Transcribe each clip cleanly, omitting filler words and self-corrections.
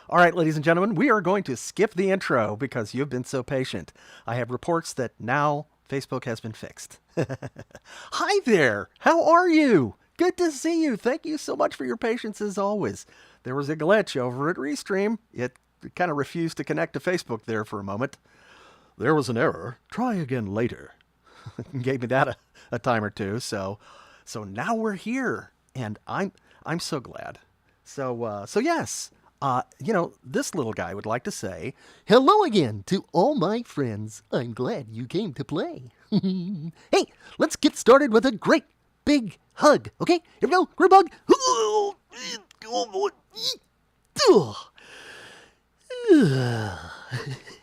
All right, ladies and gentlemen, we are going to skip the intro because you've been so patient. I have reports that now Facebook has been fixed. Hi there. How are you? Good to see you. Thank you so much for your patience as always. There was a glitch over at Restream. It kind of refused to connect to Facebook there for a moment. There was an error. Try again later. Gave me that a time or two. So now we're here, and I'm so glad. So yes, this little guy would like to say hello again to all my friends. I'm glad you came to play. Hey, let's get started with a great big hug. Okay, here we go. Group hug.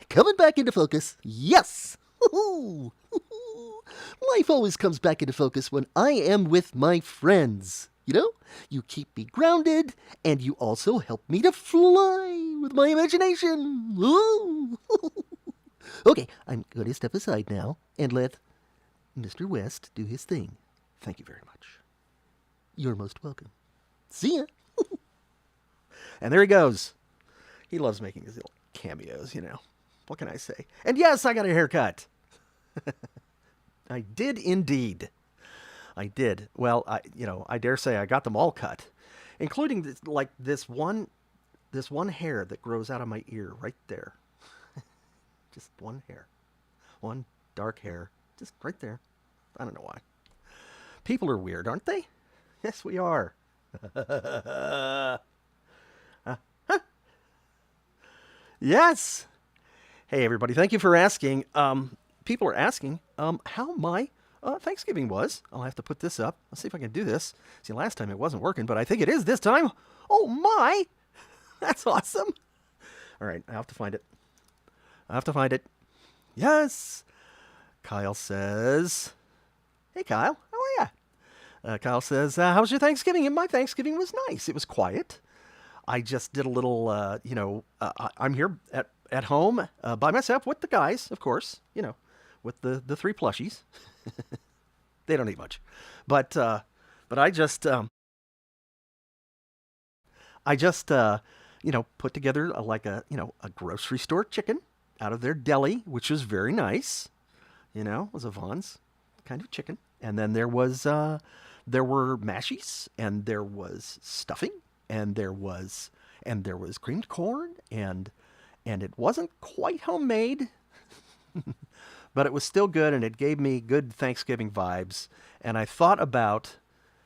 Coming back into focus. Yes. Life always comes back into focus when I am with my friends. You know, you keep me grounded, and you also help me to fly with my imagination. Ooh. Okay, I'm going to step aside now and let Mr. West do his thing. Thank you very much. You're most welcome. See ya. And there he goes. He loves making his little cameos, you know. What can I say? And yes, I got a haircut. I did indeed. I did. Well, I dare say I got them all cut, including this one hair that grows out of my ear right there. Just one hair, one dark hair, just right there. I don't know why. People are weird, aren't they? Yes, we are. Yes. Hey, everybody. Thank you for asking. People are asking how my Thanksgiving was. I'll have to put this up. Let's see if I can do this. See, last time it wasn't working, but I think it is this time. Oh, my. That's awesome. All right. I have to find it. Yes. Kyle says, hey, Kyle. How are ya? Kyle says, how's your Thanksgiving? And my Thanksgiving was nice. It was quiet. I just did a little, I'm here at home by myself with the guys, of course, with the three plushies. They don't eat much, but I just put together a grocery store chicken out of their deli, which was very nice. It was a Vaughn's kind of chicken, and then there were mashies, and there was stuffing, and there was creamed corn, and it wasn't quite homemade, but it was still good, and it gave me good Thanksgiving vibes. And I thought about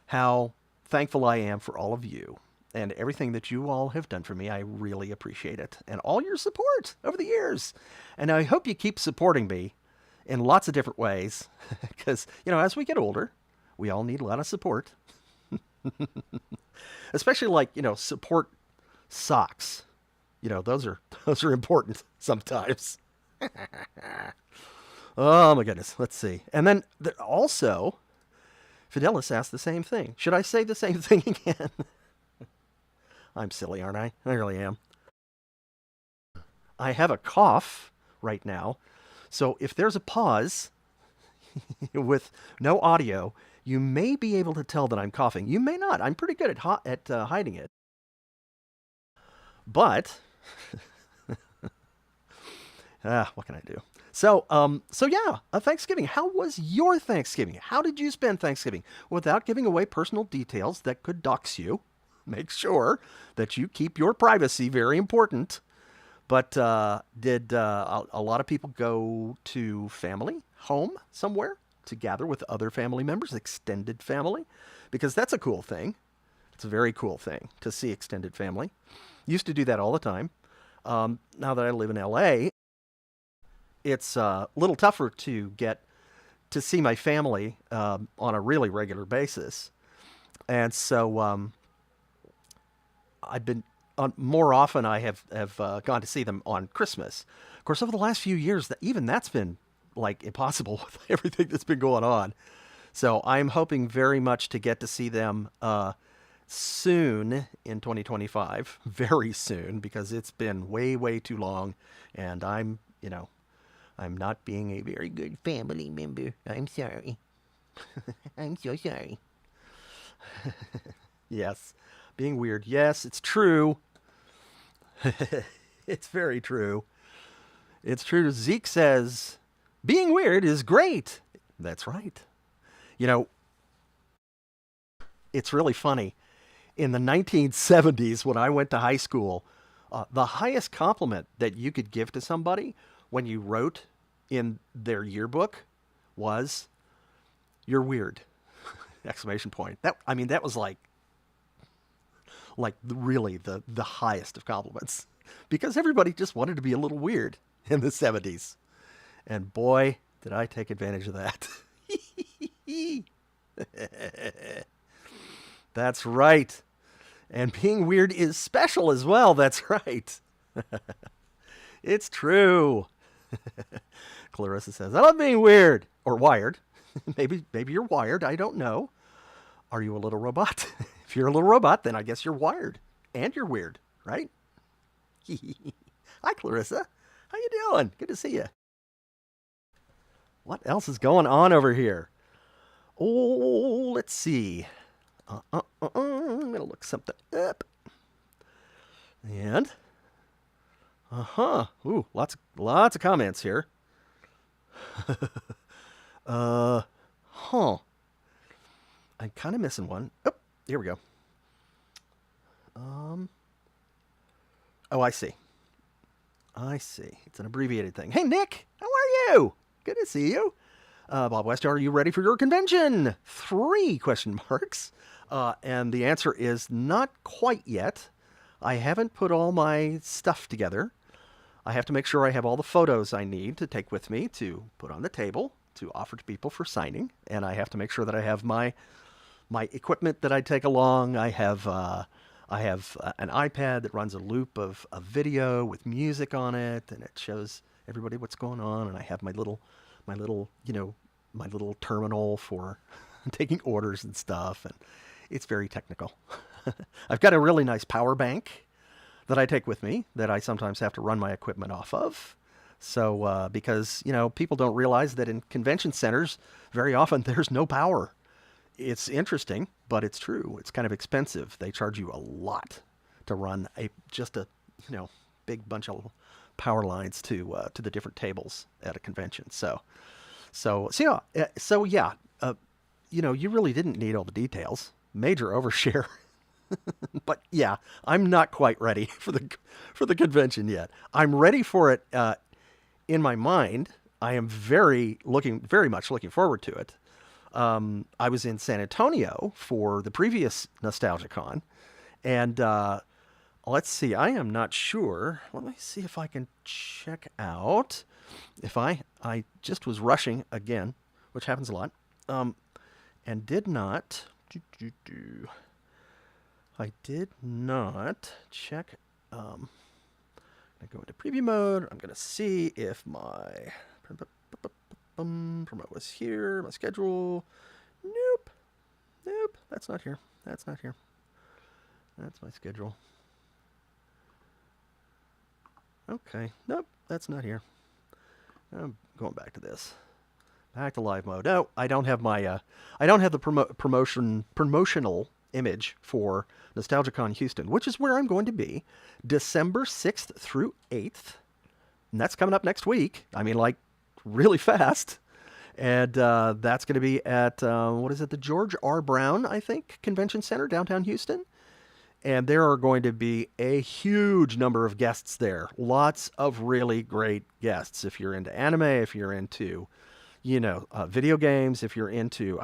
how thankful I am for all of you and everything that you all have done for me. I really appreciate it, and all your support over the years. And I hope you keep supporting me in lots of different ways, because as we get older, we all need a lot of support. Especially support socks. Those are important sometimes. Oh my goodness. Let's see. And then also, Fidelis asked the same thing. Should I say the same thing again? I'm silly, aren't I? I really am. I have a cough right now, so if there's a pause with no audio, you may be able to tell that I'm coughing. You may not. I'm pretty good at hiding it. But what can I do? So yeah, Thanksgiving. How was your Thanksgiving? How did you spend Thanksgiving? Without giving away personal details that could dox you, make sure that you keep your privacy, very important. But did a lot of people go to family home somewhere to gather with other family members, extended family? Because that's a cool thing. It's a very cool thing to see extended family. Used to do that all the time. Now that I live in LA, it's a little tougher to get to see my family on a really regular basis. And so I've been more often I have gone to see them on Christmas. Of course, over the last few years, that's been like impossible with everything that's been going on. So I'm hoping very much to get to see them soon in 2025, very soon, because it's been way, way too long, and I'm not being a very good family member. I'm sorry. I'm so sorry. Yes, being weird. Yes, it's true. It's very true. It's true. Zeke says, being weird is great. That's right. You know, it's really funny. In the 1970s, when I went to high school, the highest compliment that you could give to somebody when you wrote in their yearbook was, "You're weird!" Exclamation point. That was like really the highest of compliments because everybody just wanted to be a little weird in the 70s. And boy, did I take advantage of that. That's right. And being weird is special as well. That's right. It's true. Clarissa says, I love being weird or wired. maybe you're wired. I don't know. Are you a little robot? If you're a little robot, then I guess you're wired and you're weird, right? Hi, Clarissa. How you doing? Good to see you. What else is going on over here? Oh, let's see. I'm gonna look something up. And ooh, lots of comments here. I'm kind of missing one. Oh, here we go. Oh, I see. It's an abbreviated thing. Hey, Nick, how are you? Good to see you. Bob West, are you ready for your convention? 3 question marks. And the answer is not quite yet. I haven't put all my stuff together. I have to make sure I have all the photos I need to take with me to put on the table to offer to people for signing. And I have to make sure that I have my equipment that I take along. I have an iPad that runs a loop of video with music on it, and it shows everybody what's going on. And I have my little terminal for taking orders and stuff. And it's very technical. I've got a really nice power bank that I take with me that I sometimes have to run my equipment off of. So because, people don't realize that in convention centers, very often there's no power. It's interesting, but it's true. It's kind of expensive. They charge you a lot to run just a big bunch of power lines to the different tables at a convention. So yeah, you really didn't need all the details. Major overshare. But yeah, I'm not quite ready for the convention yet. I'm ready for it in my mind. I am very much looking forward to it. I was in San Antonio for the previous NostalgiaCon, and let's see. I am not sure. Let me see if I can check out. If I just was rushing again, which happens a lot, and did not. I did not check. I'm going to go into preview mode. I'm going to see if my promote was here. My schedule. Nope. That's not here. That's my schedule. Okay. Nope. That's not here. I'm going back to this. Back to live mode. No, I don't have my. I don't have the promotional image for NostalgiaCon Houston, which is where I'm going to be December 6th through 8th. And that's coming up next week. I mean, like, really fast. And that's going to be at, the George R. Brown, I think, Convention Center, downtown Houston. And there are going to be a huge number of guests there. Lots of really great guests. If you're into anime, if you're into, video games, if you're into,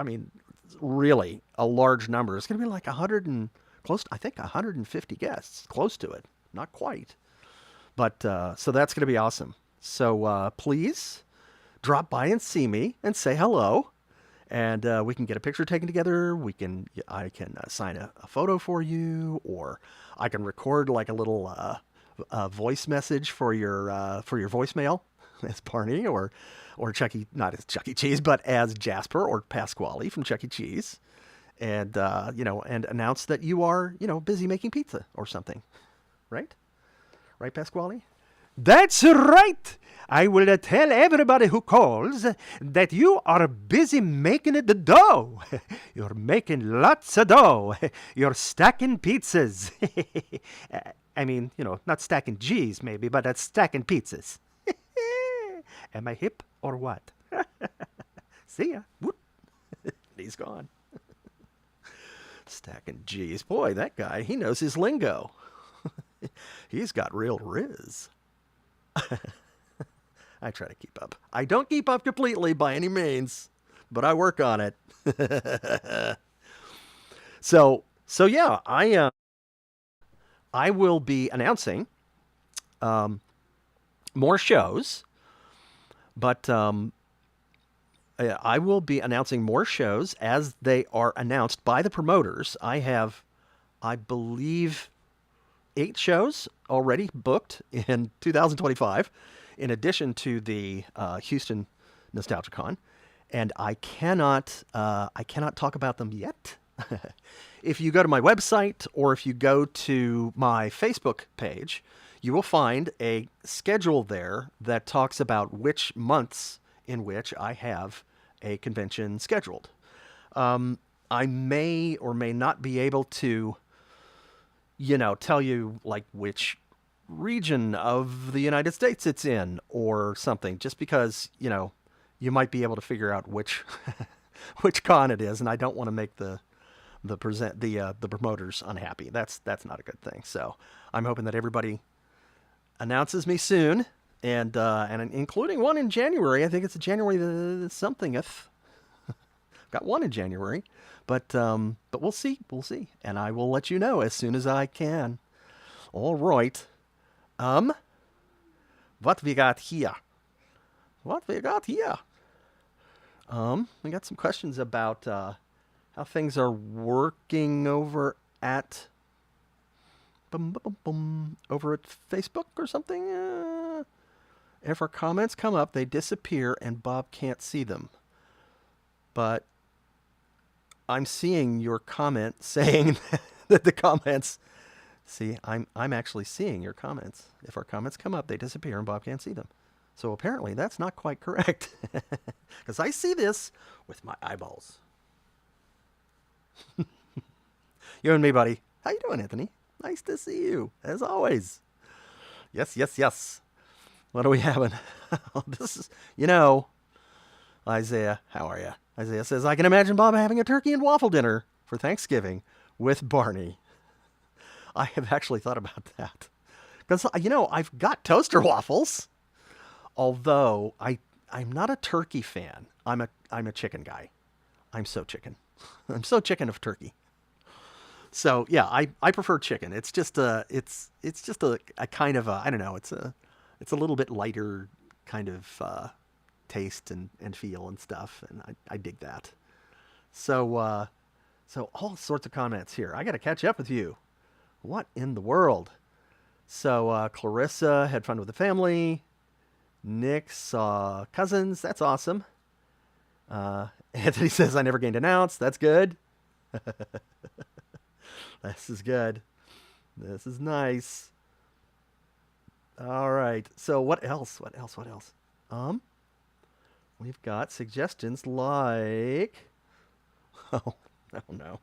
really a large number. It's going to be like 150 guests, close to it. Not quite. But, so that's going to be awesome. So please drop by and see me and say hello. And we can get a picture taken together. I can sign a photo for you, or I can record like a little voice message for your voicemail as Barney, or not as Chuck E. Cheese, but as Jasper or Pasquale from Chuck E. Cheese, and and announce that you are busy making pizza or something, right, Pasquale? That's right. I will tell everybody who calls that you are busy making the dough. You're making lots of dough. You're stacking pizzas. I mean, not stacking G's maybe, but that's stacking pizzas. Am I hip or what? See ya. Whoop. He's gone. Stacking G's. Boy, that guy, he knows his lingo. He's got real riz. I try to keep up. I don't keep up completely by any means, but I work on it. So yeah, I will be announcing more shows, but I will be announcing more shows as they are announced by the promoters. I have, I believe, 8 shows already booked in 2025, in addition to the Houston NostalgiaCon, and I cannot talk about them yet. If you go to my website or if you go to my Facebook page, you will find a schedule there that talks about which months in which I have a convention scheduled. I may or may not be able to, tell you like which region of the United States it's in or something, just because, you might be able to figure out which which con it is, and I don't want to make the promoters unhappy. That's not a good thing. So I'm hoping that everybody announces me soon, and including one in January. I think it's January the somethingth. Got one in January, but we'll see, and I will let you know as soon as I can. All right. What we got here? We got some questions about how things are working over at over at Facebook or something. If our comments come up, they disappear and Bob can't see them. But I'm seeing your comment saying that the comments. See, I'm actually seeing your comments. If our comments come up, they disappear and Bob can't see them. So apparently that's not quite correct. Because I see this with my eyeballs. You and me, buddy. How you doing, Anthony? Nice to see you, as always. Yes. What are we having? This is, Isaiah, how are you? Isaiah says, I can imagine Bob having a turkey and waffle dinner for Thanksgiving with Barney. I have actually thought about that. Because, I've got toaster waffles. Although, I'm not a turkey fan. I'm a chicken guy. I'm so chicken. I'm so chicken of turkey. So, yeah, I prefer chicken. It's just a kind of I don't know, it's a little bit lighter kind of taste and feel and stuff, and I dig that. So all sorts of comments here. I got to catch up with you. What in the world? So Clarissa had fun with the family. Nick saw cousins. That's awesome. Anthony says, I never gained an ounce. That's good. This is good. This is nice. All right. So what else? We've got suggestions like... Oh no.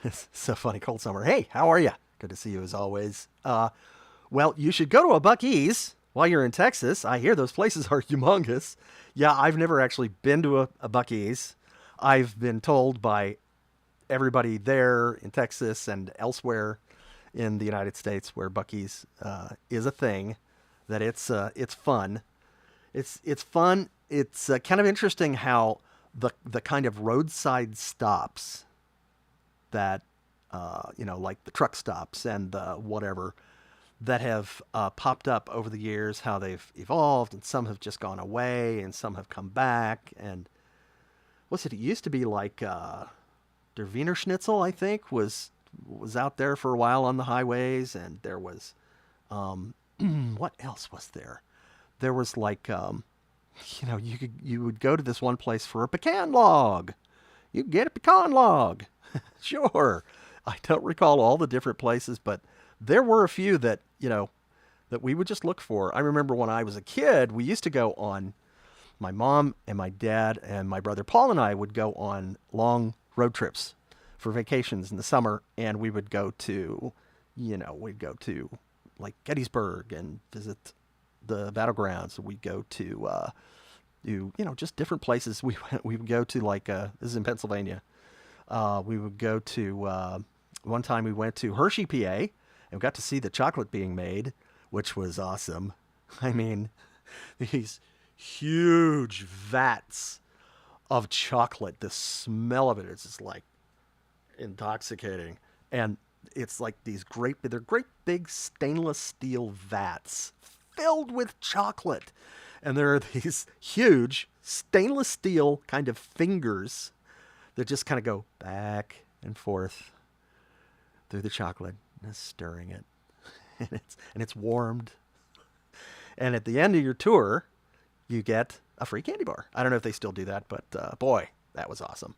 It's so funny. Cold summer. Hey, how are you? Good to see you as always. Well, you should go to a Buc-ee's while you're in Texas. I hear those places are humongous. Yeah, I've never actually been to a Buc-ee's. I've been told by everybody there in Texas and elsewhere in the United States where Buc-ee's is a thing, that it's fun. It's fun. It's kind of interesting how the kind of roadside stops that like the truck stops and whatever that have popped up over the years, how they've evolved, and some have just gone away and some have come back. And it used to be like Der Wiener Schnitzel, I think, was out there for a while on the highways, and there was what else was there? There was like you would go to this one place for a pecan log. You could get a pecan log. Sure. I don't recall all the different places, but there were a few that we would just look for. I remember when I was a kid, we used to go on my mom and my dad and my brother Paul and I would go on long road trips for vacations in the summer, and we would go to, we'd go to like Gettysburg and visit the battlegrounds. We'd go to, just different places. We would go to like, this is in Pennsylvania. We would go to, one time we went to Hershey, PA, and we got to see the chocolate being made, which was awesome. I mean, these huge vats of chocolate. The smell of it is just like intoxicating. And it's like they're great big stainless steel vats filled with chocolate. And there are these huge stainless steel kind of fingers that just kind of go back and forth through the chocolate and stirring it. And it's warmed. And at the end of your tour, you get a free candy bar. I don't know if they still do that, but boy, that was awesome.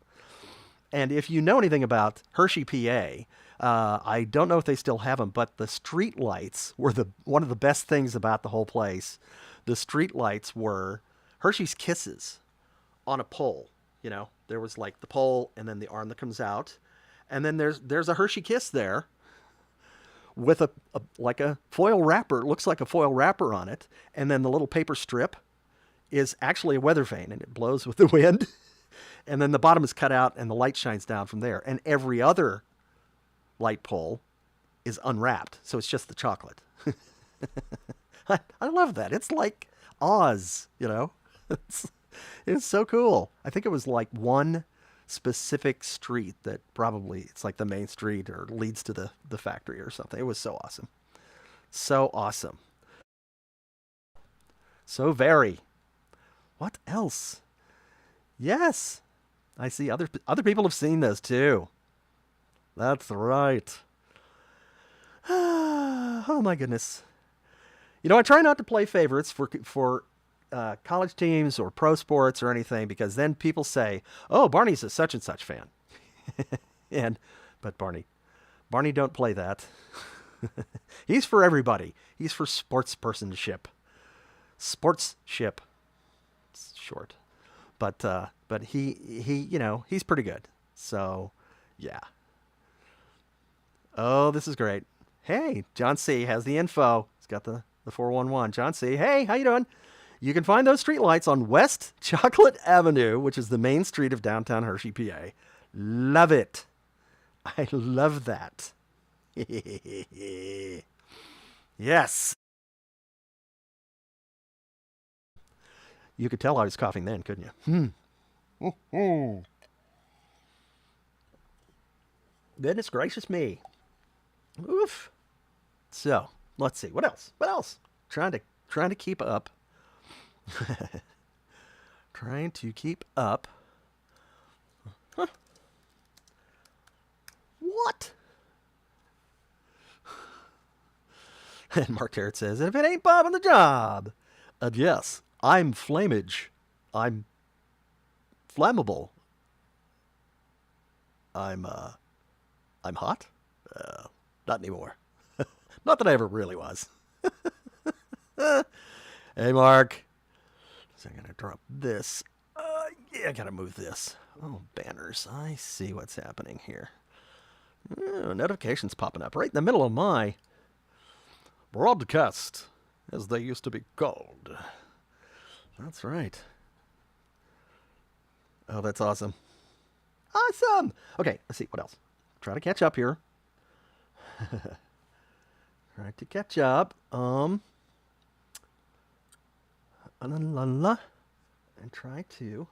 And if you know anything about Hershey, PA, I don't know if they still have them, but the street lights were one of the best things about the whole place. The street lights were Hershey's Kisses on a pole. There was like the pole and then the arm that comes out. And then there's a Hershey Kiss there with a like a foil wrapper. It looks like a foil wrapper on it. And then the little paper strip is actually a weather vane, and it blows with the wind. And then the bottom is cut out and the light shines down from there. And every other light pole is unwrapped. So it's just the chocolate. I love that. It's like Oz, It's so cool. I think it was like one specific street that probably, it's like the main street or leads to the factory or something. It was so awesome. So awesome. So very. What else? Yes. I see other people have seen this too. That's right. Oh my goodness. I try not to play favorites for college teams or pro sports or anything, because then people say, "Oh, Barney's a such and such fan," but Barney don't play that. He's for everybody. He's for sportspersonship. Sportship. It's short, but he he's pretty good. So, yeah. Oh, this is great. Hey, John C. has the info. He's got the 411. John C. Hey, how you doing? You can find those streetlights on West Chocolate Avenue, which is the main street of downtown Hershey, PA. Love it. I love that. Yes. You could tell I was coughing then, couldn't you? Goodness gracious me. Oof. So, let's see. What else? Trying to keep up. Trying to keep up. Huh. What? And Mark Tarrant says, if it ain't Bob on the job. Yes, I'm flamage. I'm flammable. I'm hot? Not anymore. Not that I ever really was. Hey, Mark. So I'm going to drop this. Yeah, I got to move this. Oh, banners. I see what's happening here. Notifications popping up right in the middle of my broadcast, as they used to be called. That's right. Oh, that's awesome. Awesome. Okay, let's see. What else? Try to catch up here. Try to catch up. And try to.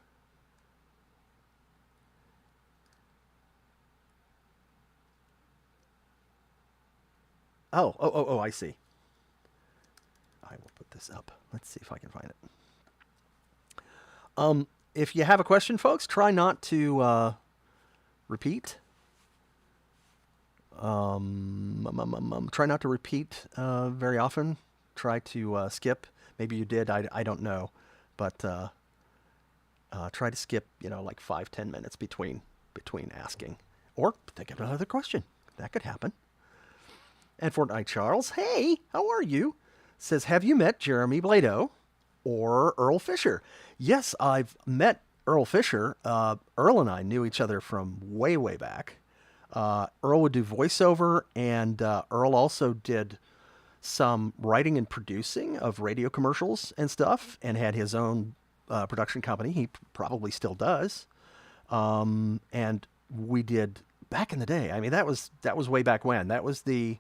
Oh, I see. I will put this up. Let's see if I can find it. If you have a question, folks, try not to repeat. Try not to repeat very often. Try to skip. Maybe you did. I don't know. But try to skip, like 5-10 minutes between asking. Or think of another question. That could happen. And Fortnite Charles, hey, how are you? Says, have you met Jeremy Blado? or Earl Fisher. Yes, I've met Earl Fisher. Earl and I knew each other from way, way back. Earl would do voiceover, and Earl also did some writing and producing of radio commercials and stuff, and had his own production company. He probably still does. And we did back in the day. I mean, that was way back when. That was the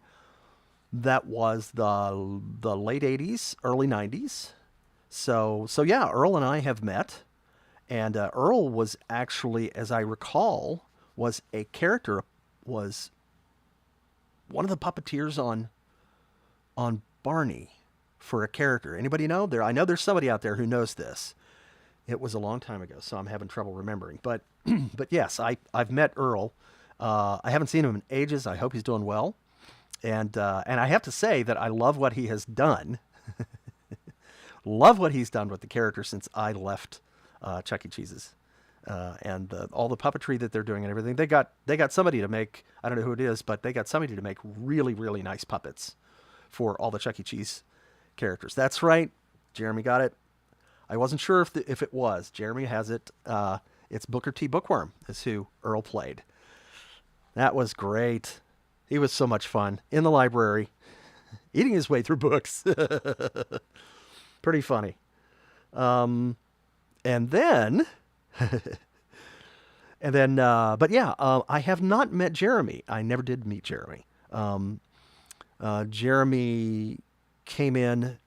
late '80s, early '90s. So yeah, Earl and I have met, and Earl was actually, as I recall, was a character, was one of the puppeteers on Barney for a character. Anybody know? There, I know there's somebody out there who knows this. It was a long time ago, so I'm having trouble remembering. But but yes, I've met Earl. I haven't seen him in ages. I hope he's doing well. And I have to say that I love what he has done. Love what he's done with the character since I left Chuck E. Cheese's. And all the puppetry that they're doing and everything. They got somebody to make, I don't know who it is, but they got somebody to make really, really nice puppets for all the Chuck E. Cheese characters. That's right. Jeremy got it. I wasn't sure if it was. Jeremy has it. It's Booker T. Bookworm is who Earl played. That was great. He was so much fun in the library, eating his way through books. Pretty funny. And then, but yeah, I have not met Jeremy. I never did meet Jeremy. Jeremy came in.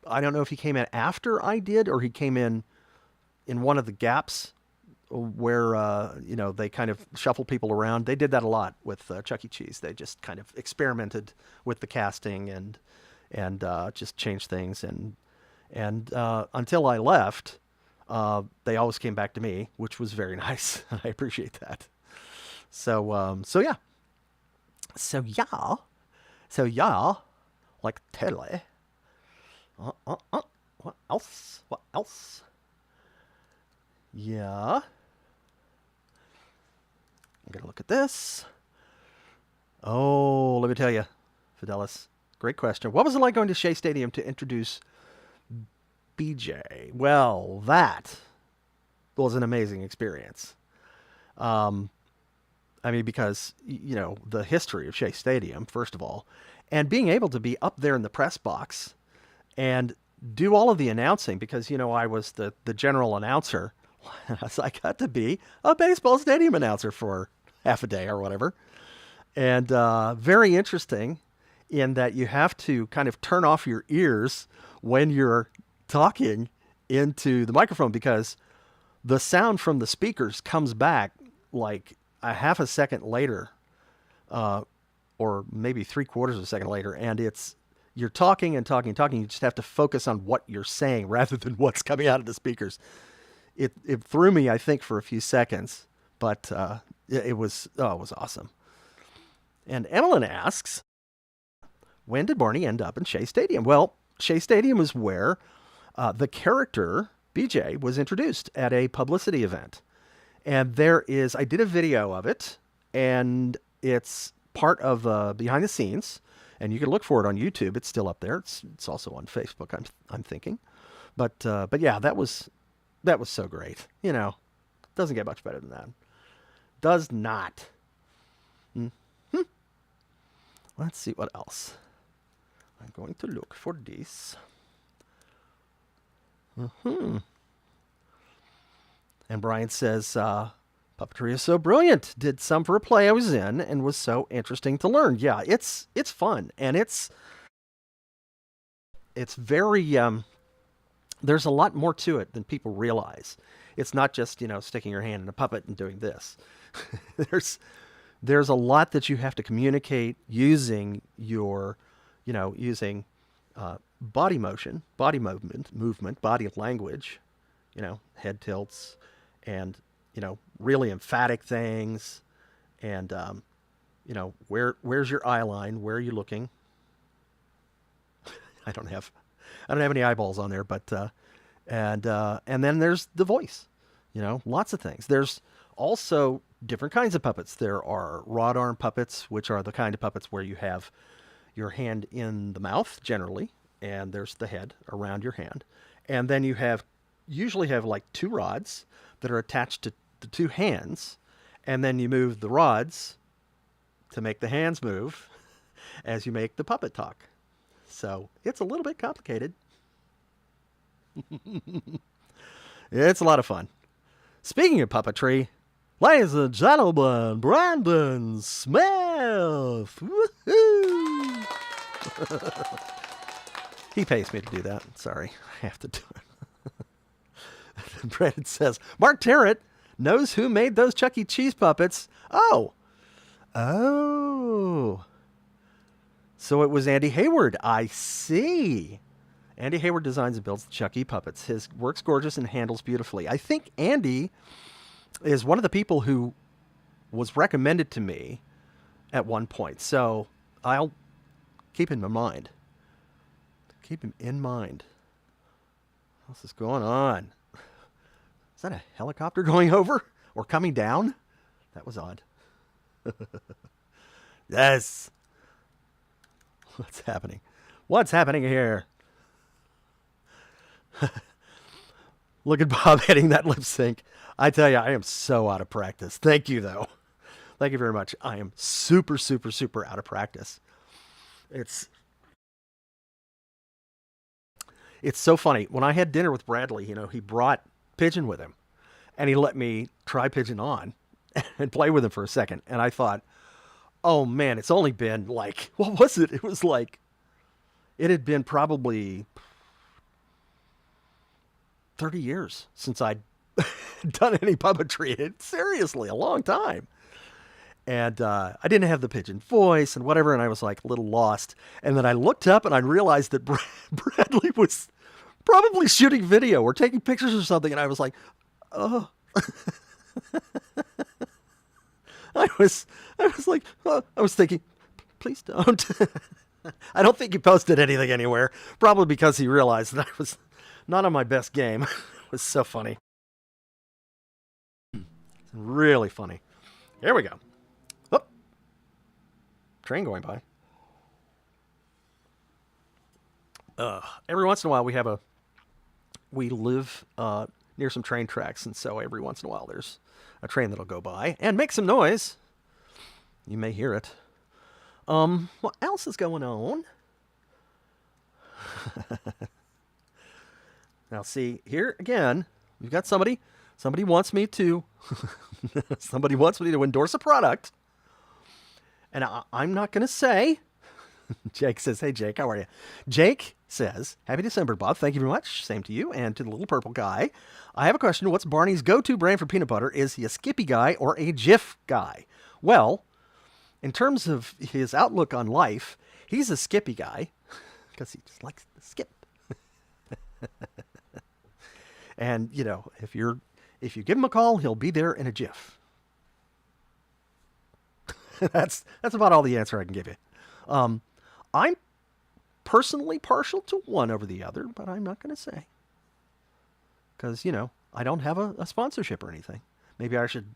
I don't know if he came in after I did, or he came in one of the gaps where they kind of shuffle people around. They did that a lot with Chuck E. Cheese. They just kind of experimented with the casting and just changed things. And until I left, they always came back to me, which was very nice. I appreciate that. So yeah. So yeah, like tele. What else? What else? Yeah. I'm going to look at this. Oh, let me tell you, Fidelis, great question. What was it like going to Shea Stadium to introduce BJ? Well, that was an amazing experience. I mean, because, the history of Shea Stadium, first of all, and being able to be up there in the press box and do all of the announcing, because, I was the general announcer. So I got to be a baseball stadium announcer for half a day or whatever. And very interesting in that you have to kind of turn off your ears when you're talking into the microphone, because the sound from the speakers comes back like a half a second later, or maybe 3/4 of a second later. And you're talking and talking and talking. You just have to focus on what you're saying rather than what's coming out of the speakers. It threw me, I think, for a few seconds, but it was awesome. And Emmeline asks, when did Barney end up in Shea Stadium? Well, Shea Stadium is where the character BJ was introduced at a publicity event. And I did a video of it, and it's part of behind the scenes, and you can look for it on YouTube. It's still up there. It's also on Facebook, I'm thinking. But yeah, that was so great. Doesn't get much better than that. Does not. Mm-hmm. Let's see what else. I'm going to look for this. Mm-hmm. And Brian says, puppetry is so brilliant. Did some for a play I was in and was so interesting to learn. Yeah, it's fun. And it's very, there's a lot more to it than people realize. It's not just, sticking your hand in a puppet and doing this. There's a lot that you have to communicate using your, using body motion, body movement, body language, head tilts, and, really emphatic things. And, where's your eye line? Where are you looking? I don't have any eyeballs on there, but, and then there's the voice, lots of things. There's also different kinds of puppets. There are rod arm puppets, which are the kind of puppets where you have your hand in the mouth generally, and there's the head around your hand. And then you usually have like two rods that are attached to the two hands, and then you move the rods to make the hands move as you make the puppet talk. So it's a little bit complicated. It's a lot of fun. Speaking of puppetry, ladies and gentlemen, Brandon Smith. Woohoo! He pays me to do that. Sorry, I have to do it. Brandon says, Mark Tarrant knows who made those Chuck E. Cheese puppets. Oh. So it was Andy Hayward. I see. Andy Hayward designs and builds the Chuck E. puppets. His work's gorgeous and handles beautifully. I think Andy is one of the people who was recommended to me at one point. So I'll keep him in mind. Keep him in mind. What else is going on? Is that a helicopter going over or coming down? That was odd. Yes. What's happening? What's happening here? Look at Bob hitting that lip sync. I tell you, I am so out of practice. Thank you, though. Thank you very much. I am super, super, super out of practice. It's so funny. When I had dinner with Bradley, he brought Pigeon with him, and he let me try Pigeon on and play with him for a second. And I thought, oh man, it's only been like, what was it? It was like, it had been probably 30 years since I'd done any puppetry. It's seriously a long time. And I didn't have the Pigeon voice and whatever, and I was like a little lost. And then I looked up and I realized that Bradley was probably shooting video or taking pictures or something. And I was like, oh. I was like, oh. I was thinking, please don't. I don't think he posted anything anywhere. Probably because he realized that I was not on my best game. It was so funny. It's really funny. Here we go. Oh, train going by. Every once in a while we live near some train tracks, and so every once in a while there's a train that'll go by and make some noise. You may hear it. What else is going on? Now see, here again, we've got somebody wants me to somebody wants me to endorse a product. And I'm not going to say. Jake says, hey, Jake, how are you? Jake says, happy December, Bob. Thank you very much. Same to you and to the little purple guy. I have a question. What's Barney's go-to brand for peanut butter? Is he a Skippy guy or a Jif guy? Well, in terms of his outlook on life, he's a Skippy guy because he just likes to skip. And, if you give him a call, he'll be there in a jiff. That's about all the answer I can give you. I'm personally partial to one over the other, but I'm not going to say. Because, I don't have a sponsorship or anything. Maybe I should,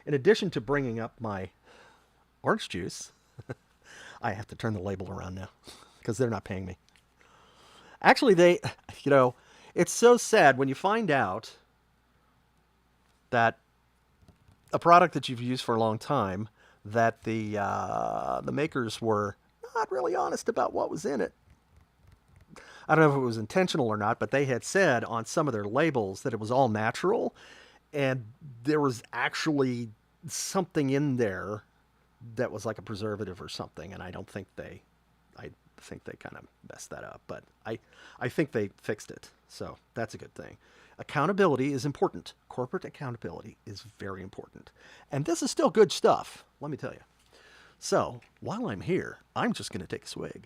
in addition to bringing up my orange juice, I have to turn the label around now because they're not paying me. Actually, it's so sad when you find out that a product that you've used for a long time, that the makers were not really honest about what was in it. I don't know if it was intentional or not, but they had said on some of their labels that it was all natural, and there was actually something in there that was like a preservative or something, and I think they kind of messed that up, but I think they fixed it, so that's a good thing. Accountability is important. Corporate accountability is very important. And this is still good stuff, let me tell you. So, while I'm here, I'm just going to take a swig.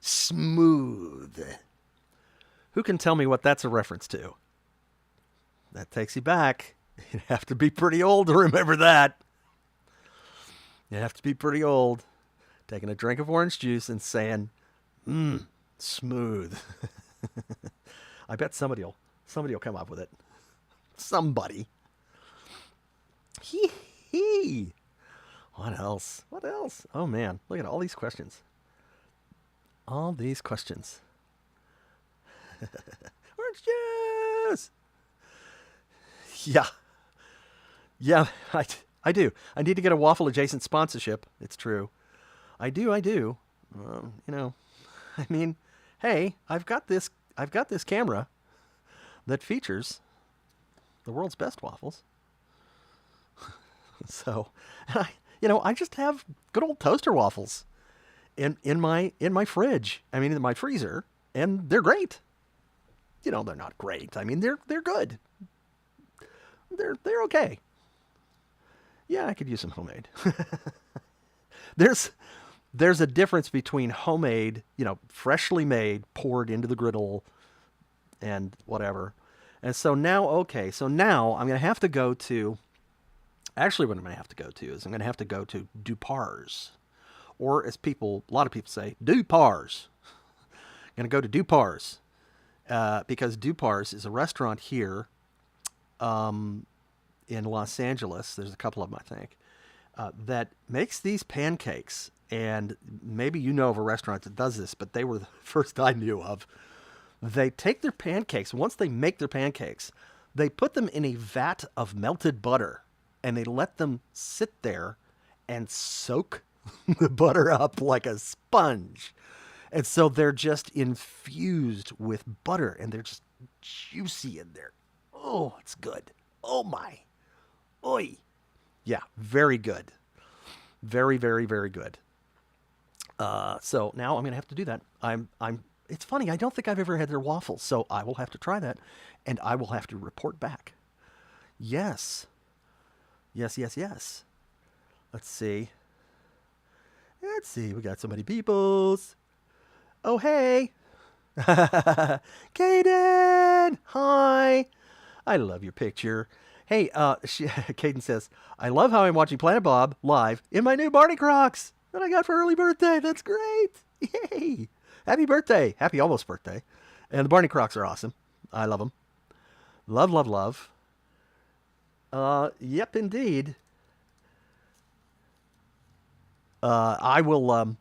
Smooth. Who can tell me what that's a reference to? That takes you back. You'd have to be pretty old to remember that. You have to be pretty old. Taking a drink of orange juice and saying, smooth. I bet somebody will come up with it. Somebody. Hee hee. What else? What else? Oh man, look at all these questions. All these questions. Orange juice. Yeah, yeah. I do. I need to get a waffle adjacent sponsorship. It's true. I do. I do. You know, I mean, hey, I've got this. I've got this camera that features the world's best waffles. So, I just have good old toaster waffles in my fridge. I mean, in my freezer, and they're great. They're not great. I mean, they're good. They're okay. Yeah, I could use some homemade. there's there's a difference between homemade, freshly made, poured into the griddle, and whatever. And so now, okay, so now I'm going to have to go to. Actually, what I'm going to have to go to is I'm going to have to go to Dupar's, or as a lot of people say, Dupar's. I'm going to go to Dupar's because Dupar's is a restaurant here in Los Angeles. There's a couple of them, I think, that makes these pancakes. And maybe you know of a restaurant that does this, but they were the first I knew of. They take their pancakes. Once they make their pancakes, they put them in a vat of melted butter, and they let them sit there and soak the butter up like a sponge. And so they're just infused with butter, and they're just juicy in there. Oh, it's good. Oh my. Oi. Yeah, very good. Very, very, very good. So now I'm gonna have to do that. It's funny. I don't think I've ever had their waffles, so I will have to try that, and I will have to report back. Yes, yes, yes, yes. Let's see. Let's see. We got so many peoples. Oh hey, Kaden. Hi. I love your picture. Hey, Caden says, I love how I'm watching Planet Bob live in my new Barney Crocs that I got for early birthday. That's great. Yay. Happy birthday. Happy almost birthday. And the Barney Crocs are awesome. I love them. Love, love, love. Yep, indeed. I will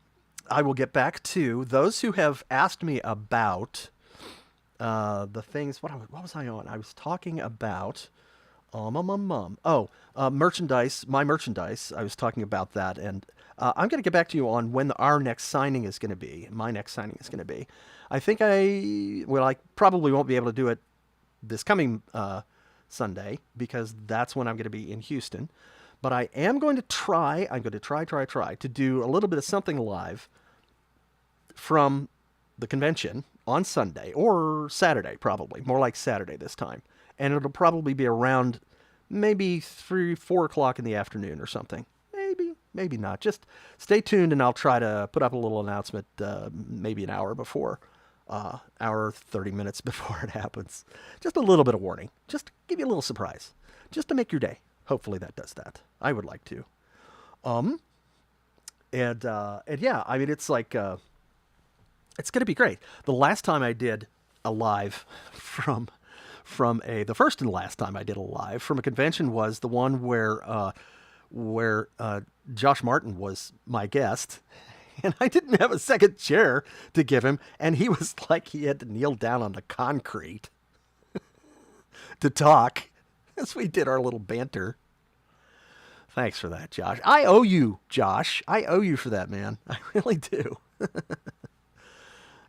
get back to those who have asked me about the things. What was I on? I was talking about merchandise. My merchandise. I was talking about that, and I'm going to get back to you on when our next signing is going to be. My next signing is going to be. I think I probably won't be able to do it this coming Sunday because that's when I'm going to be in Houston. But I am going to try. I'm going to try to do a little bit of something live from the convention on Sunday or Saturday, probably more like Saturday this time, and it'll probably be around maybe 3-4 o'clock in the afternoon or something. Maybe not. Just stay tuned, and I'll try to put up a little announcement maybe an hour before, hour 30 minutes before it happens. Just a little bit of warning, just to give you a little surprise, just to make your day. Hopefully that does that. I would like to. And yeah, I mean, it's like, it's going to be great. The last time I did a live the first and last time I did a live from a convention was the one where Josh Martin was my guest, and I didn't have a second chair to give him, and he was like, he had to kneel down on the concrete to talk as we did our little banter. Thanks for that, Josh. I owe you, Josh. I owe you for that, man. I really do.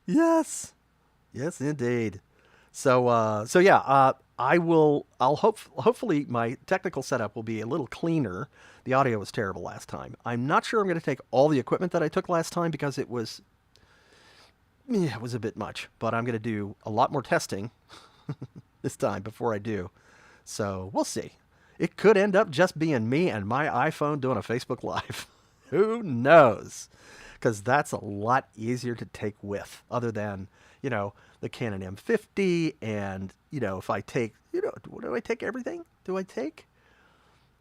Yes. Yes, indeed. So yeah, hopefully my technical setup will be a little cleaner. The audio was terrible last time. I'm not sure I'm going to take all the equipment that I took last time because it was a bit much, but I'm going to do a lot more testing this time before I do. So we'll see. It could end up just being me and my iPhone doing a Facebook Live. Who knows? Because that's a lot easier to take with, other than, the Canon M50. And, if I take, do I take everything? Do I take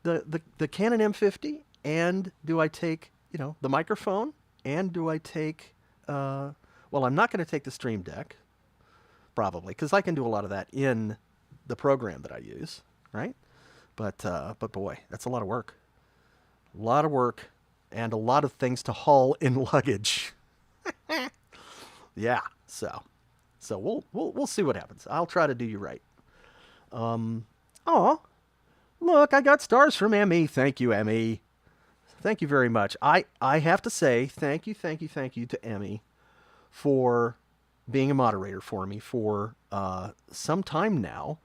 the Canon M50? And do I take, the microphone? And do I take, I'm not going to take the Stream Deck, probably, because I can do a lot of that in the program that I use, right? But boy, that's a lot of work. A lot of work and a lot of things to haul in luggage. Yeah, so we'll see what happens. I'll try to do you right. Oh, look, I got stars from Emmy. Thank you, Emmy. Thank you very much. I have to say thank you to Emmy for being a moderator for me for some time now.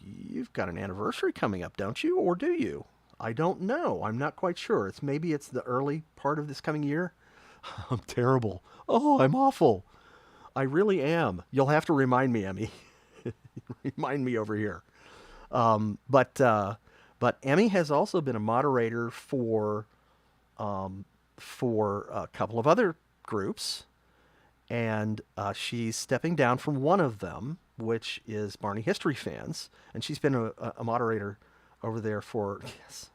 You've got an anniversary coming up, don't you? Or do you? I don't know. I'm not quite sure. Maybe it's the early part of this coming year. I'm terrible. Oh, I'm awful. I really am. You'll have to remind me, Emmy. Remind me over here. But Emmy has also been a moderator for a couple of other groups, and she's stepping down from one of them, which is Barney History Fans, and she's been a moderator over there for. Yes,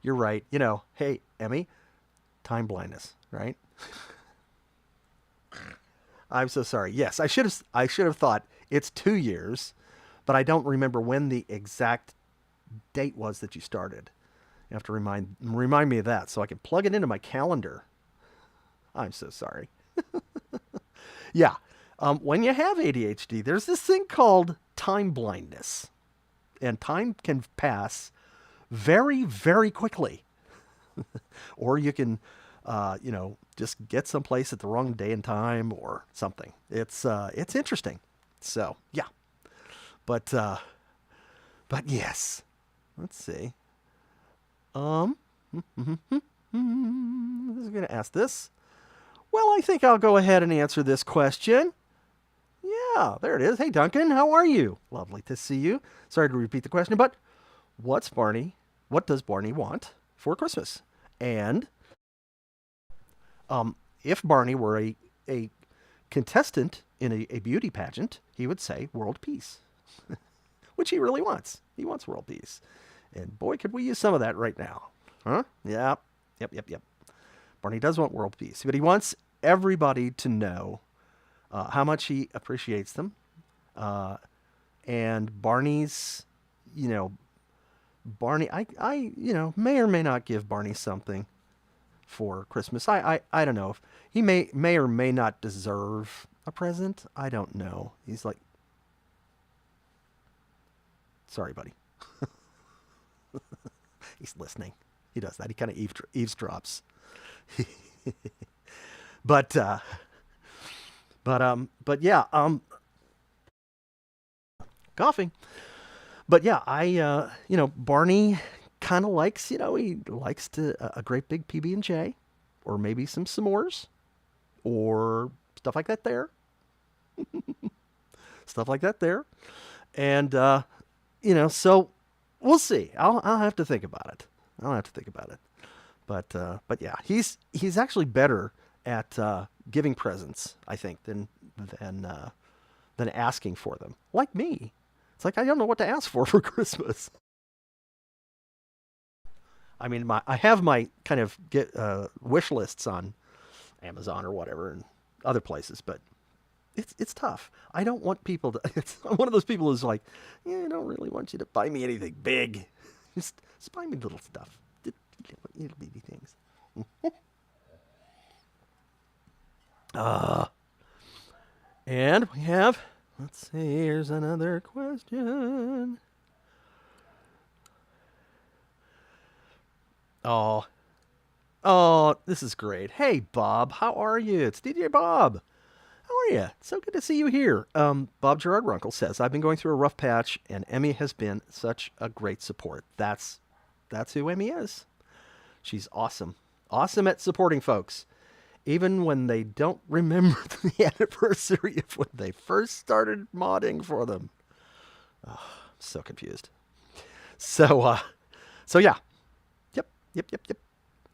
you're right. Hey, Emmy, time blindness, right? I'm so sorry. Yes, I should have thought it's 2 years, but I don't remember when the exact date was that you started. You have to remind me of that so I can plug it into my calendar. I'm so sorry. Yeah. When you have ADHD, there's this thing called time blindness, and time can pass very, very quickly. Or you can, just get someplace at the wrong day and time or something. It's interesting. So yeah, but yes, let's see. Um, Who's going to ask this? Well, I think I'll go ahead and answer this question. Yeah, there it is. Hey, Duncan, how are you? Lovely to see you. Sorry to repeat the question, but what does Barney want for Christmas? And if Barney were a contestant in a beauty pageant, he would say world peace, which he really wants. He wants world peace. And boy, could we use some of that right now. Huh? Yeah. Yep. Barney does want world peace, but he wants everybody to know how much he appreciates them. And Barney's, you know, Barney, may or may not give Barney something for Christmas. I don't know if he may or may not deserve a present. I don't know. He's like, sorry, buddy. He's listening. He does that. He kind of eavesdrops. but yeah, coughing. But yeah, Barney kind of likes, he likes a great big PB and J, or maybe some s'mores, or stuff like that there, stuff like that there, and so we'll see. I'll have to think about it. But yeah, he's actually better at giving presents, I think, than asking for them. Like me, it's like I don't know what to ask for Christmas. I mean, I have my kind of wish lists on Amazon or whatever and other places, but it's tough. I don't want people to. I'm one of those people who's like, yeah, I don't really want you to buy me anything big. Just buy me little stuff, little baby things. uh, and we have. Let's see. Here's another question. Oh, oh, this is great. Hey, Bob, how are you? It's DJ Bob. How are you? So good to see you here. Bob Gerard Runkle says, I've been going through a rough patch, and Emmy has been such a great support. That's who Emmy is. She's awesome. Awesome at supporting folks. Even when they don't remember the anniversary of when they first started modding for them. Oh, I'm so confused. So yeah. Yep.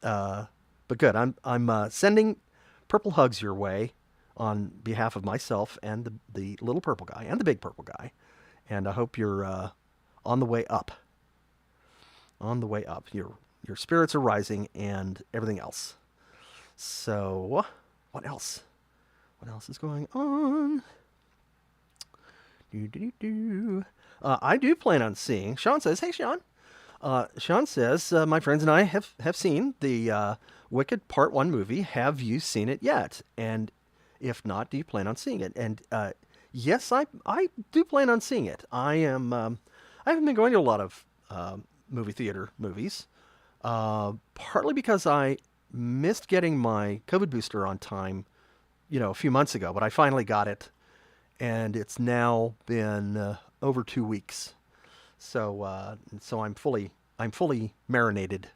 But good. I'm sending purple hugs your way on behalf of myself and the little purple guy and the big purple guy, and I hope you're on the way up. On the way up. Your spirits are rising and everything else. So, what else? What else is going on? I do plan on seeing. Sean says, "Hey, Sean." Sean says, my friends and I have seen the Wicked Part 1 movie. Have you seen it yet? And if not, do you plan on seeing it? And yes, I do plan on seeing it. I haven't been going to a lot of movie theater movies, partly because I missed getting my COVID booster on time, a few months ago, but I finally got it, and it's now been over 2 weeks. So I'm fully marinated,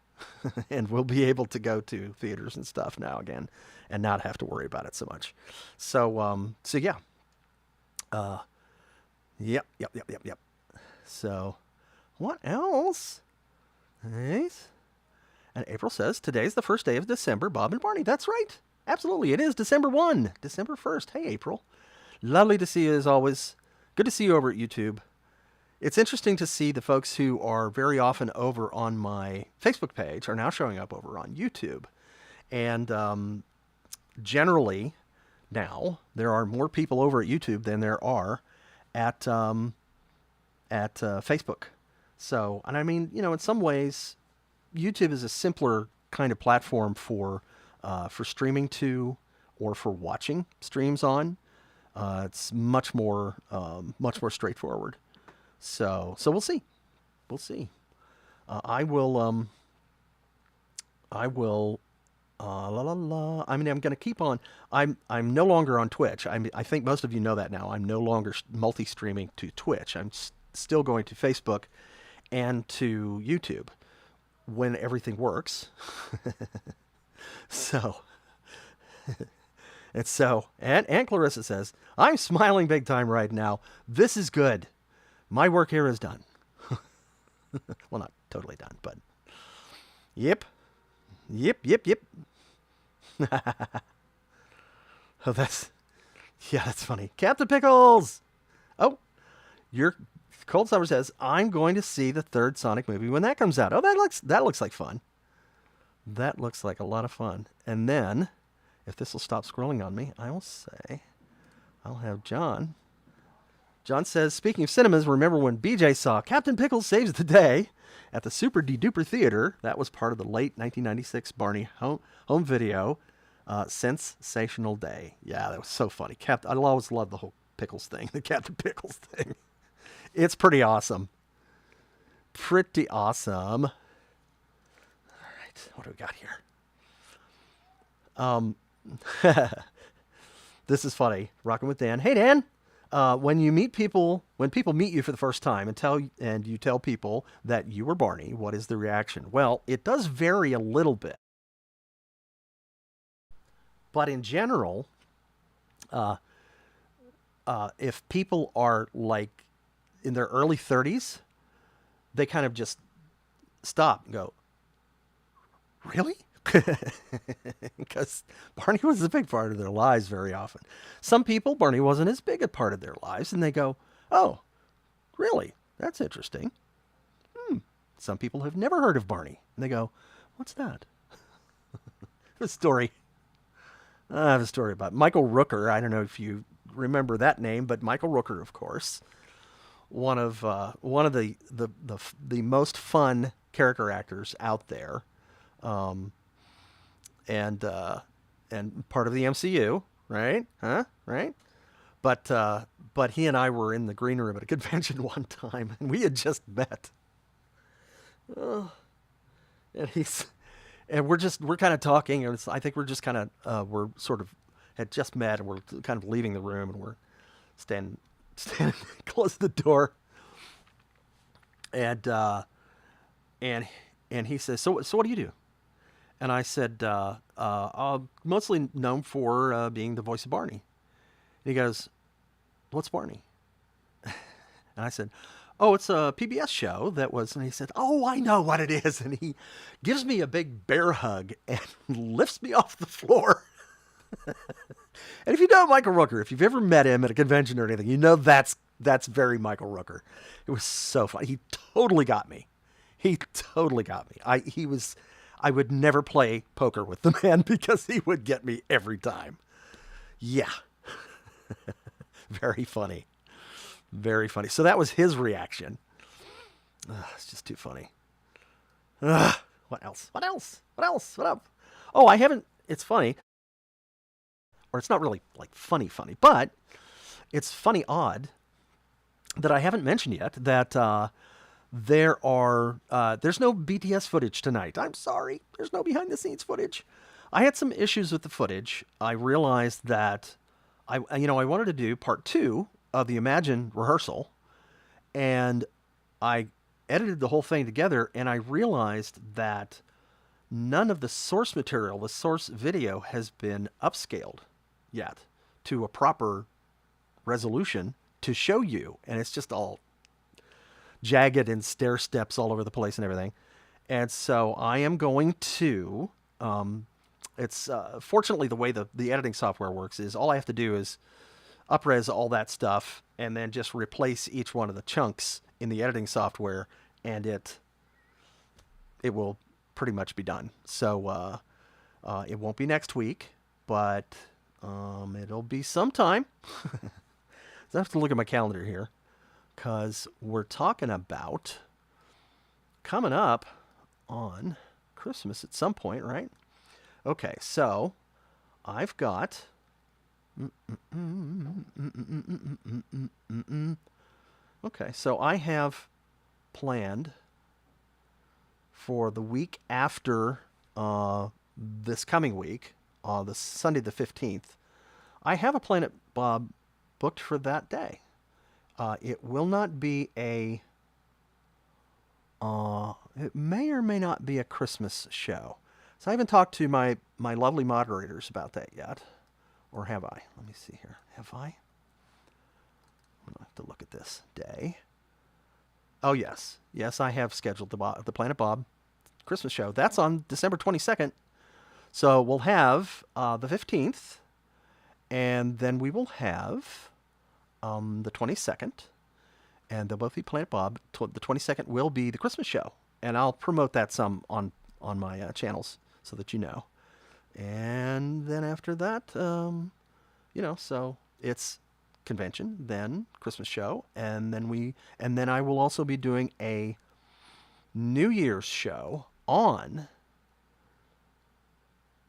and will be able to go to theaters and stuff now again, and not have to worry about it so much. So yeah, yep. So what else? Nice. And April says today's the first day of December. Bob and Barney. That's right. Absolutely, it is December 1, December 1st. Hey, April. Lovely to see you as always. Good to see you over at YouTube. It's interesting to see the folks who are very often over on my Facebook page are now showing up over on YouTube. And generally, now there are more people over at YouTube than there are at Facebook. So, and I mean, in some ways, YouTube is a simpler kind of platform for streaming to, or for watching streams on. It's much more straightforward. So we'll see. We'll see. I will. La la la. I mean, I'm going to keep on. I'm no longer on Twitch. I think most of you know that now. I'm no longer multi-streaming to Twitch. I'm still going to Facebook and to YouTube when everything works. So, and Clarissa says, I'm smiling big time right now. This is good. My work here is done. Well, not totally done, but yep. Oh, that's funny. Captain Pickles. Oh, your Cold Summer says, I'm going to see the third Sonic movie when that comes out. Oh, that looks like fun. That looks like a lot of fun. And then, if this will stop scrolling on me, I will say, I'll have John. John says, speaking of cinemas, remember when BJ saw Captain Pickles Saves the Day at the Super De-Duper Theater? That was part of the late 1996 Barney home video. Sensational day. Yeah, that was so funny. I always loved the whole Pickles thing, the Captain Pickles thing. It's pretty awesome. Pretty awesome. All right, what do we got here? This is funny. Rocking with Dan. Hey, Dan. When people meet you for the first time and you tell people that you were Barney, what is the reaction? Well, it does vary a little bit, but in general, if people are like in their early 30s, they kind of just stop and go, really? Because Barney was a big part of their lives very often. Some people, Barney wasn't as big a part of their lives, and they go, oh, really? That's interesting. Some people have never heard of Barney, and they go, what's that? A story. I have a story about Michael Rooker. I don't know if you remember that name, but Michael Rooker, of course, one of the most fun character actors out there. And part of the MCU, right? Right? But he and I were in the green room at a convention one time, and we had just met. And we're kind of talking, and I think we're just kind of we're sort of had just met, and we're kind of leaving the room, and we're standing close to the door, and he says, so what do you do? And I said, mostly known for being the voice of Barney. And he goes, what's Barney? And I said, oh, it's a PBS show that was, and he said, oh, I know what it is. And he gives me a big bear hug and lifts me off the floor. And if you know Michael Rooker, if you've ever met him at a convention or anything, you know that's very Michael Rooker. It was so fun. He totally got me. I would never play poker with the man because he would get me every time. Yeah. Very funny. Very funny. So that was his reaction. It's just too funny. Ugh, what else? What else? What else? What up? Oh, I haven't. It's funny, or it's not really like funny, but it's funny odd that I haven't mentioned yet that there's no BTS footage tonight. I'm sorry, there's no behind the scenes footage. I had some issues with the footage. I realized that I wanted to do part two of the Imagine rehearsal, and I edited the whole thing together, and I realized that none of the source material, the source video, has been upscaled yet to a proper resolution to show you, and it's just all jagged and stair steps all over the place and everything. And so I am going to. It's fortunately the way the editing software works is all I have to do is upres all that stuff and then just replace each one of the chunks in the editing software, and it will pretty much be done. So it won't be next week, but it'll be sometime. I have to look at my calendar here because we're talking about coming up on Christmas at some point, right? Okay, so I've got. Okay, so I have planned for the week after this coming week, the Sunday the 15th. I have a Planet Bob booked for that day. It will not be a. It may or may not be a Christmas show. So I haven't talked to my lovely moderators about that yet. Or have I? Let me see here. Have I? I'm going to have to look at this day. Oh, yes. Yes, I have scheduled the Planet Bob Christmas show. That's on December 22nd. So we'll have the 15th, and then we will have the 22nd, and they'll both be Planet Bob. The 22nd will be the Christmas show, and I'll promote that some on my channels so that you know. And then after that, so it's convention, then Christmas show, and then I will also be doing a New Year's show on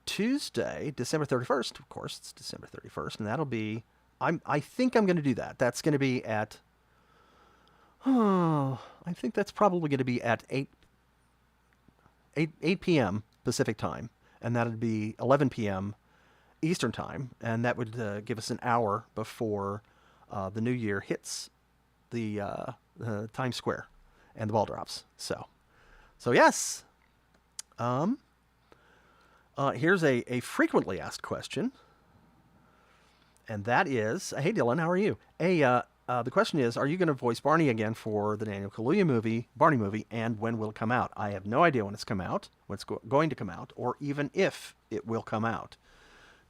Tuesday, December 31st. Of course, it's December 31st, and that'll be. I think I'm going to do that. That's going to be at. Oh, I think that's probably going to be at 8 p.m. Pacific time, and that'd be 11 p.m. Eastern time, and that would give us an hour before the new year hits the Times Square and the ball drops. So yes. Here's a frequently asked question, and that is, hey Dylan, how are you? The question is, are you going to voice Barney again for the Daniel Kaluuya movie, Barney movie, and when will it come out? I have no idea when it's going to come out, or even if it will come out.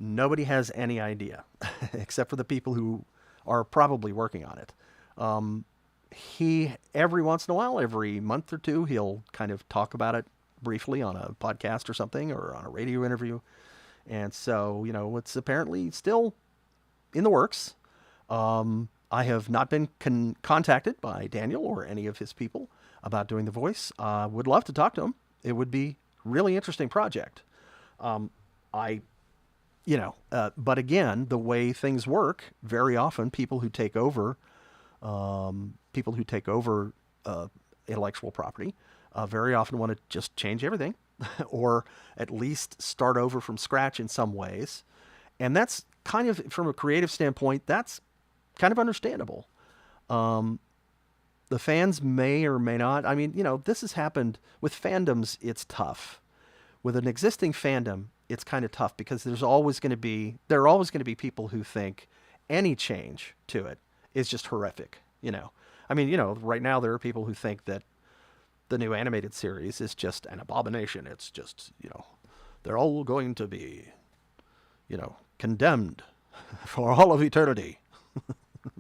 Nobody has any idea, except for the people who are probably working on it. He, every once in a while, every month or two, he'll kind of talk about it briefly on a podcast or something, or on a radio interview. And so, it's apparently still in the works. I have not been contacted by Daniel or any of his people about doing the voice. Would love to talk to him. It would be really interesting project. But again, the way things work, very often people who take over intellectual property, very often want to just change everything, or at least start over from scratch in some ways. And that's kind of, from a creative standpoint, that's kind of understandable. The fans may or may not. I mean, this has happened with fandoms. It's tough. With an existing fandom, it's kind of tough because there are always going to be people who think any change to it is just horrific. I mean, right now there are people who think that the new animated series is just an abomination. It's just, they're all going to be, condemned for all of eternity.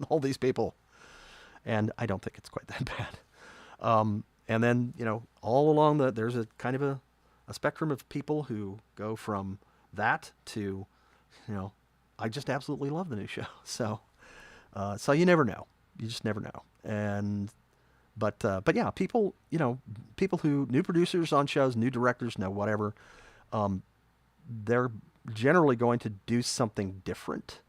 All these people. And I don't think it's quite that bad. And then, all along there's a kind of a spectrum of people who go from that to, I just absolutely love the new show. So you never know. You just never know. And But yeah, people, people who new producers on shows, new directors, no whatever, um, they're generally going to do something different.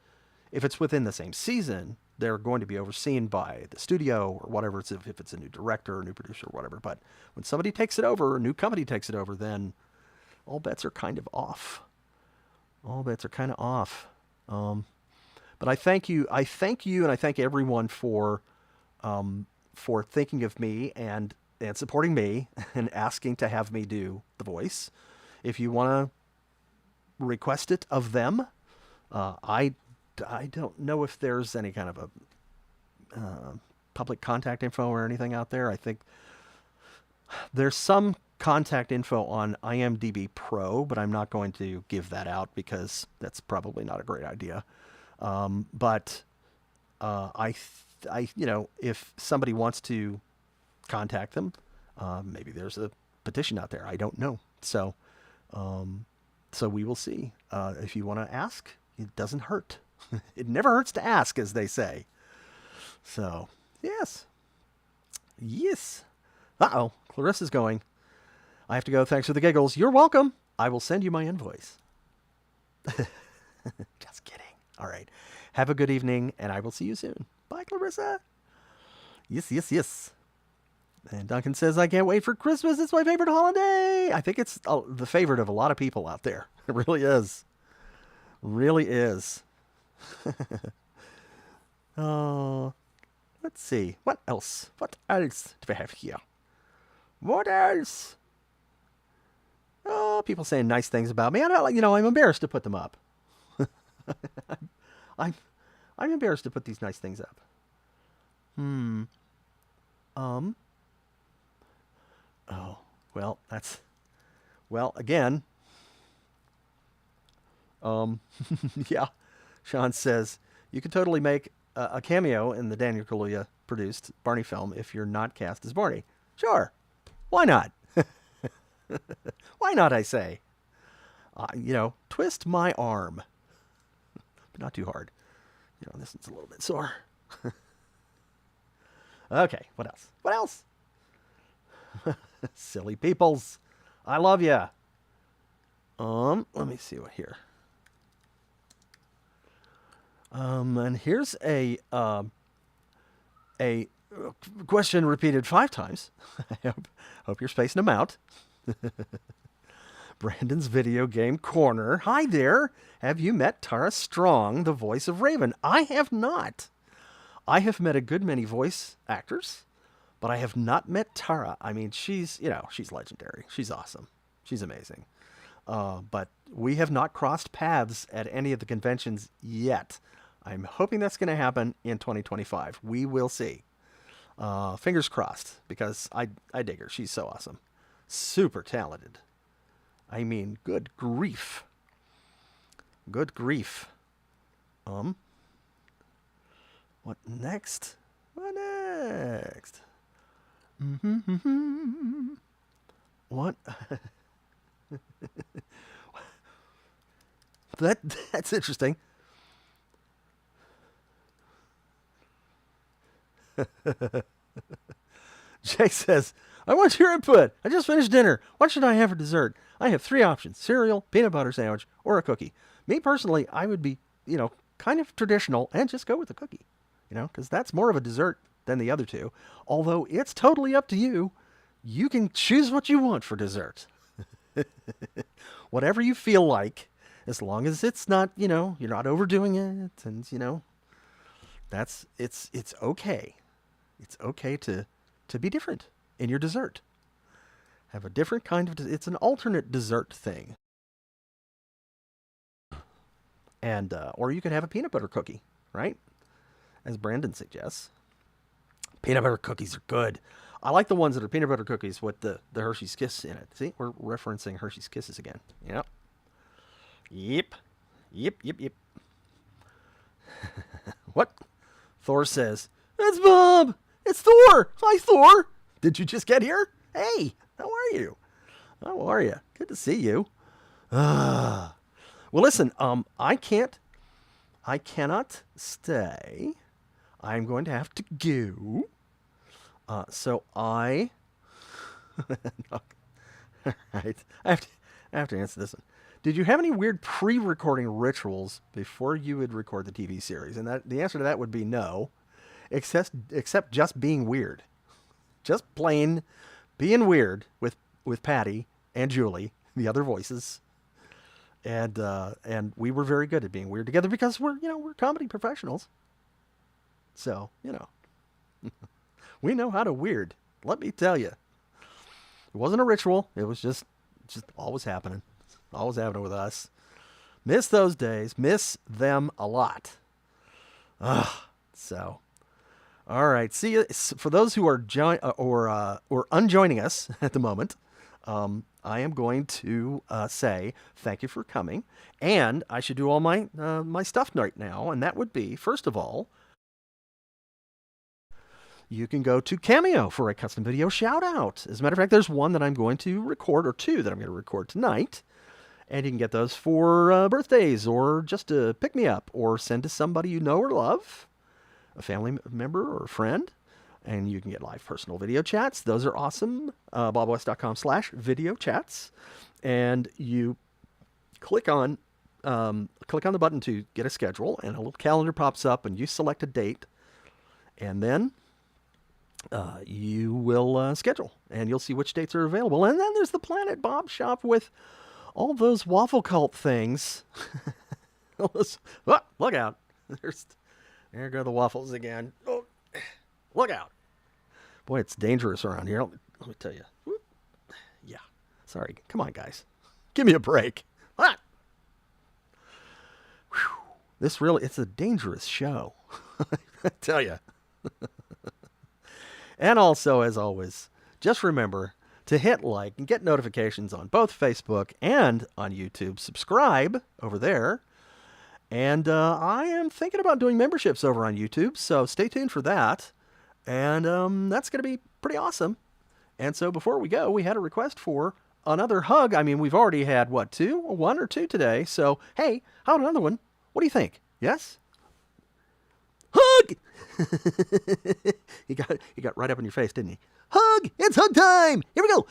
If it's within the same season, they're going to be overseen by the studio or whatever. It's if it's a new director or new producer or whatever. But when somebody takes it over, a new company takes it over, then all bets are kind of off. All bets are kind of off. But I thank you. I thank you, and I thank everyone for thinking of me and supporting me and asking to have me do the voice. If you want to request it of them, I don't know if there's any kind of a public contact info or anything out there. I think there's some contact info on IMDb Pro, but I'm not going to give that out because that's probably not a great idea. But if somebody wants to contact them, maybe there's a petition out there. I don't know. So we will see. If you want to ask, it doesn't hurt. It never hurts to ask, as they say. So, yes. Yes. Uh-oh. Clarissa's going. I have to go. Thanks for the giggles. You're welcome. I will send you my invoice. Just kidding. All right. Have a good evening, and I will see you soon. Bye, Clarissa. Yes, yes, yes. And Duncan says, I can't wait for Christmas. It's my favorite holiday. I think it's the favorite of a lot of people out there. It really is. Really is. Oh, let's see. What else? What else do we have here? What else? Oh, people saying nice things about me. I don't, I'm embarrassed to put them up. I'm embarrassed to put these nice things up. Oh, well, again. Yeah. Sean says, you could totally make a cameo in the Daniel Kaluuya produced Barney film if you're not cast as Barney. Sure. Why not? Why not, I say? Twist my arm. But not too hard. This one's a little bit sore. Okay, what else? What else? Silly peoples. I love ya. Let me see what here. And here's a question repeated 5 times. I hope you're spacing them out. Brandon's Video Game Corner. Hi there. Have you met Tara Strong, the voice of Raven? I have not. I have met a good many voice actors, but I have not met Tara. I mean, she's legendary. She's awesome. She's amazing. But we have not crossed paths at any of the conventions yet. I'm hoping that's going to happen in 2025. We will see. Fingers crossed, because I dig her. She's so awesome. Super talented. I mean, good grief. Good grief. What next? What next? What? That's interesting. Jake says, I want your input. I just finished dinner. What should I have for dessert? I have 3 options: cereal, peanut butter sandwich, or a cookie. Me personally, I would be, kind of traditional and just go with the cookie, because that's more of a dessert than the other 2. Although it's totally up to you. You can choose what you want for dessert. Whatever you feel like, as long as it's not, you're not overdoing it, and, it's okay. It's okay to be different in your dessert. Have a different kind of, it's an alternate dessert thing. And, or you could have a peanut butter cookie, right? As Brandon suggests. Peanut butter cookies are good. I like the ones that are peanut butter cookies with the Hershey's Kiss in it. See, we're referencing Hershey's Kisses again. Yep. Yep. What? Thor says, it's Bob! It's Thor! Hi, Thor! Did you just get here? Hey, how are you? How are you? Good to see you. Well, listen, I cannot stay. I'm going to have to go. So I, all right, I have to answer this one. Did you have any weird pre-recording rituals before you would record the TV series? And that the answer to that would be no, except just being weird, just plain being weird with Patty and Julie, the other voices, and we were very good at being weird together because we're comedy professionals. So we know how to weird. Let me tell you, it wasn't a ritual. It was just always happening, always happening with us. Miss those days. Miss them a lot. Ugh. So, all right. See you. For those who are or unjoining us at the moment, I am going to say thank you for coming, and I should do all my stuff right now, and that would be, first of all, you can go to Cameo for a custom video shout out. As a matter of fact, there's one that I'm going to record, or two that I'm going to record tonight. And you can get those for birthdays, or just to pick me up, or send to somebody you know or love, a family member or a friend. And you can get live personal video chats. Those are awesome. bobwest.com/video chats. And you click on the button to get a schedule, and a little calendar pops up, and you select a date. And then you will schedule, and you'll see which dates are available. And then there's the Planet Bob shop with all those waffle cult things. Look out. There go the waffles again. Oh, look out. Boy, it's dangerous around here. Let me tell you. Yeah. Sorry. Come on, guys. Give me a break. Ah! It's a dangerous show. I tell you. And also, as always, just remember to hit like and get notifications on both Facebook and on YouTube. Subscribe over there. And I am thinking about doing memberships over on YouTube, so stay tuned for that. And that's going to be pretty awesome. And so before we go, we had a request for another hug. I mean, we've already had, one or two today. So, hey, how about another one? What do you think? Yes? Hug! He got right up in your face, didn't he? Hug! It's hug time! Here we go!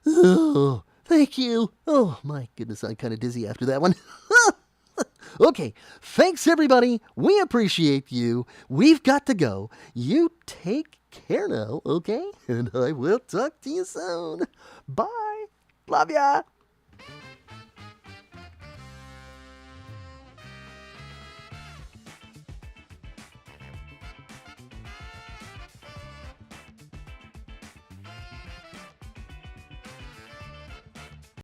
Oh, thank you. Oh, my goodness, I'm kind of dizzy after that one. Okay, thanks everybody. We appreciate you. We've got to go. You take care now, okay? And I will talk to you soon. Bye. Love ya.